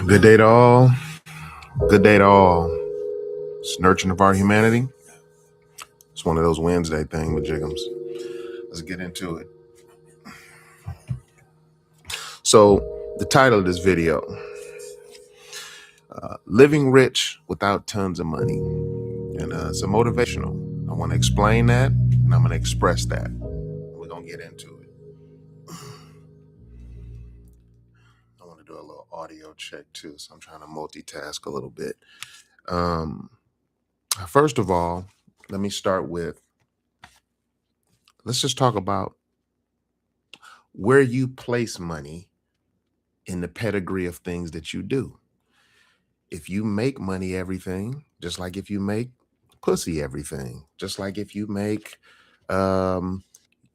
Good day to all. Good day to all. It's nurturing of our humanity. It's one of those Wednesday thing with Jiggums. Let's get into it. So the title of this video, Living Rich Without Tons of Money. And it's a motivational. I want to explain that and I'm going to express that. We're going to get into it. I want to do a little audio check too. So I'm trying to multitask a little bit. First of all, let me start with, let's just talk about where you place money in the pedigree of things that you do. If you make money everything, just like if you make pussy everything, just like if you make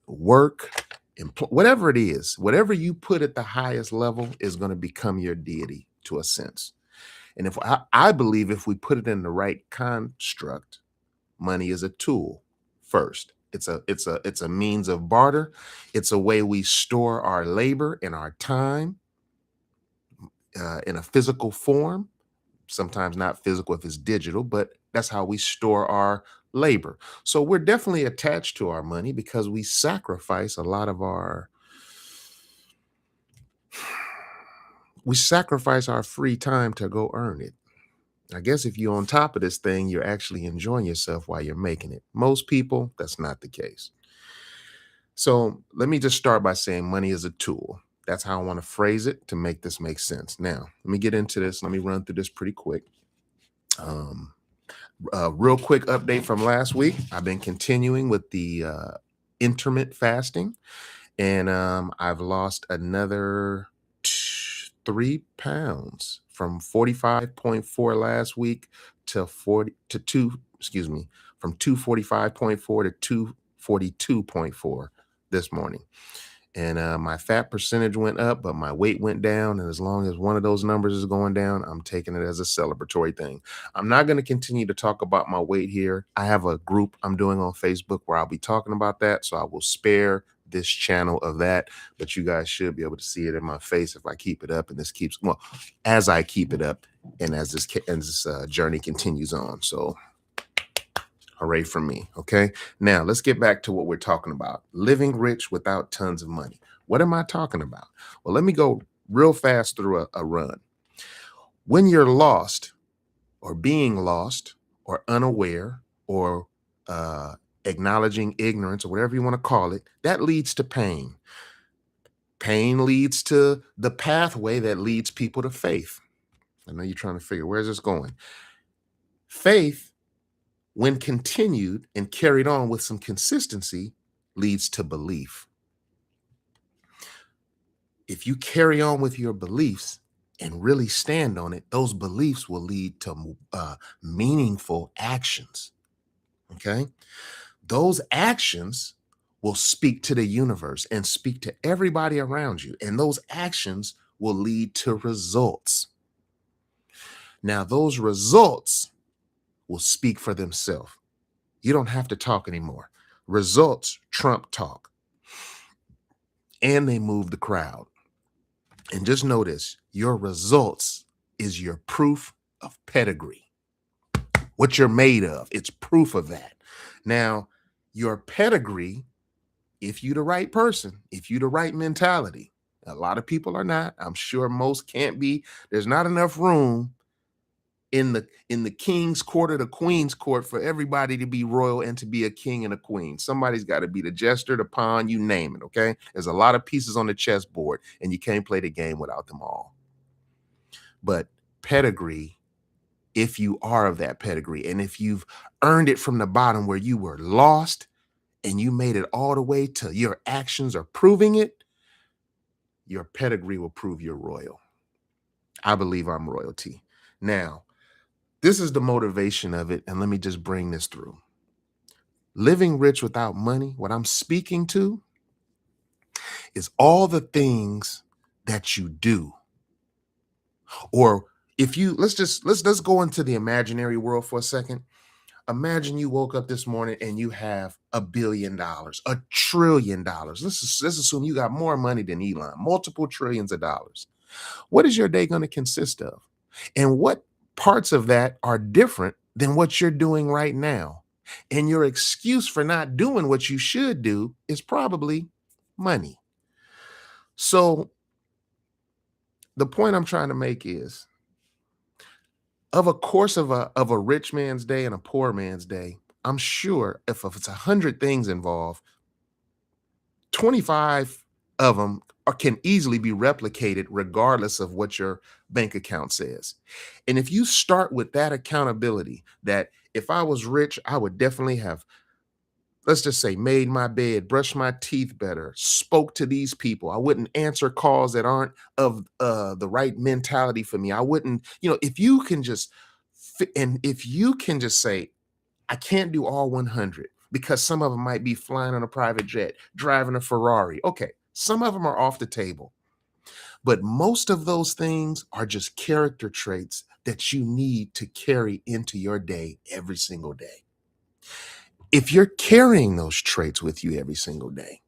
work, whatever it is, whatever you put at the highest level is going to become your deity to a sense. And if I believe if we put it in the right construct, money is a tool first. It's a means of barter. It's a way we store our labor and our time in a physical form. Sometimes not physical if it's digital, but that's how we store our labor. So we're definitely attached to our money because we sacrifice a lot of our free time to go earn it. I guess if you're on top of this thing, you're actually enjoying yourself while you're making it. Most people, that's not the case. So let me just start by saying money is a tool. That's how I want to phrase it to make this make sense. Now, let me get into this. Let me run through this pretty quick. Real quick update from last week. I've been continuing with the intermittent fasting, and I've lost another 3 pounds from 45.4 last week to 245.4 to 242.4 this morning. And my fat percentage went up, but my weight went down. And as long as one of those numbers is going down, I'm taking it as a celebratory thing. I'm not going to continue to talk about my weight here. I have a group I'm doing on Facebook where I'll be talking about that. So I will spare this channel of that, but you guys should be able to see it in my face if I keep it up. And this keeps, well, as I keep it up and as this journey continues on. So hooray for me. Okay. Now let's get back to what we're talking about. Living rich without tons of money. What am I talking about? Well, let me go real fast through a run. When you're lost or being lost or unaware or acknowledging ignorance or whatever you want to call it, that leads to pain. Pain leads to the pathway that leads people to faith. I know you're trying to figure, where's this going? Faith, when continued and carried on with some consistency, leads to belief. If you carry on with your beliefs and really stand on it, those beliefs will lead to meaningful actions. Okay? Those actions will speak to the universe and speak to everybody around you. And those actions will lead to results. Now, those results will speak for themselves. You don't have to talk anymore. Results trump talk. And they move the crowd. And just notice, your results is your proof of pedigree. What you're made of, it's proof of that. Now, your pedigree, if you're the right person, if you're the right mentality, a lot of people are not. I'm sure most can't be. There's not enough room in the king's court or the queen's court for everybody to be royal and to be a king and a queen. Somebody's got to be the jester, the pawn, you name it. Okay. There's a lot of pieces on the chessboard and you can't play the game without them all. But pedigree, if you are of that pedigree, and if you've earned it from the bottom where you were lost and you made it all the way to your actions are proving it, your pedigree will prove you're royal. I believe I'm royalty. Now, this is the motivation of it, and let me just bring this through. Living rich without money, what I'm speaking to is all the things that you do. Or if you, let's go into the imaginary world for a second. Imagine you woke up this morning and you have $1 billion, $1 trillion. Let's assume you got more money than Elon, multiple trillions of dollars. What is your day going to consist of? And what parts of that are different than what you're doing right now? And your excuse for not doing what you should do is probably money. So the point I'm trying to make is of a course of a rich man's day and a poor man's day, I'm sure if it's 100 things involved, 25 of them can easily be replicated regardless of what your bank account says. And if you start with that accountability, that if I was rich, I would definitely have, let's just say, made my bed, brushed my teeth better, spoke to these people. I wouldn't answer calls that aren't of the right mentality for me. I wouldn't, if you can just, and if you can just say, I can't do all 100 because some of them might be flying on a private jet, driving a Ferrari. Okay, some of them are off the table, but most of those things are just character traits that you need to carry into your day every single day. If you're carrying those traits with you every single day,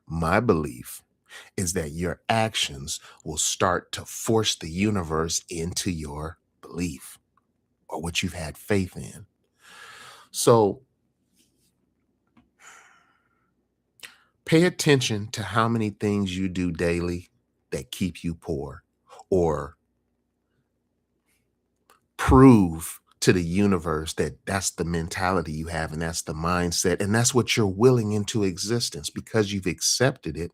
my belief is that your actions will start to force the universe into your belief or what you've had faith in. So pay attention to how many things you do daily that keep you poor, or prove to the universe that that's the mentality you have and that's the mindset and that's what you're willing into existence because you've accepted it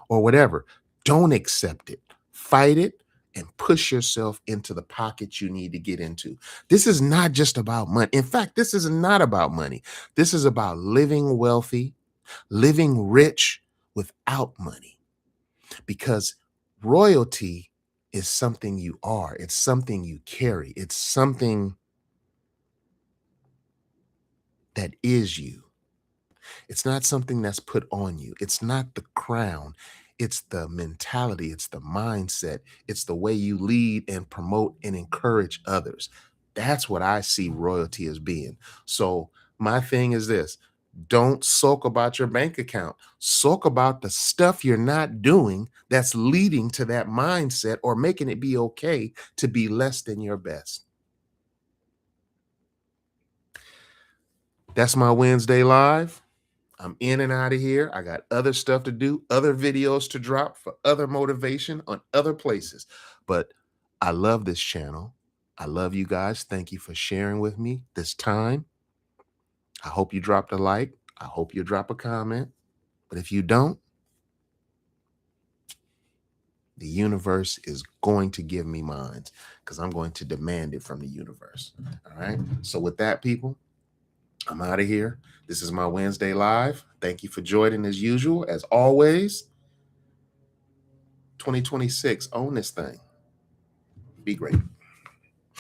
or whatever. Don't accept it. Fight it and push yourself into the pocket you need to get into. This is not just about money. In fact, this is not about money. This is about living wealthy, living rich without money, because royalty is something you are. It's something you carry. It's something that is you. It's not something that's put on you. It's not the crown. It's the mentality. It's the mindset. It's the way you lead and promote and encourage others. That's what I see royalty as being. So my thing is this: don't sulk about your bank account. Sulk about the stuff you're not doing that's leading to that mindset or making it be okay to be less than your best. That's my Wednesday live. I'm in and out of here. I got other stuff to do, other videos to drop for other motivation on other places. But I love this channel. I love you guys. Thank you for sharing with me this time. I hope you dropped a like. I hope you drop a comment. But if you don't, the universe is going to give me mine because I'm going to demand it from the universe. All right. So with that, people, I'm out of here. This is my Wednesday live. Thank you for joining as usual. As always, 2026, own this thing. Be great.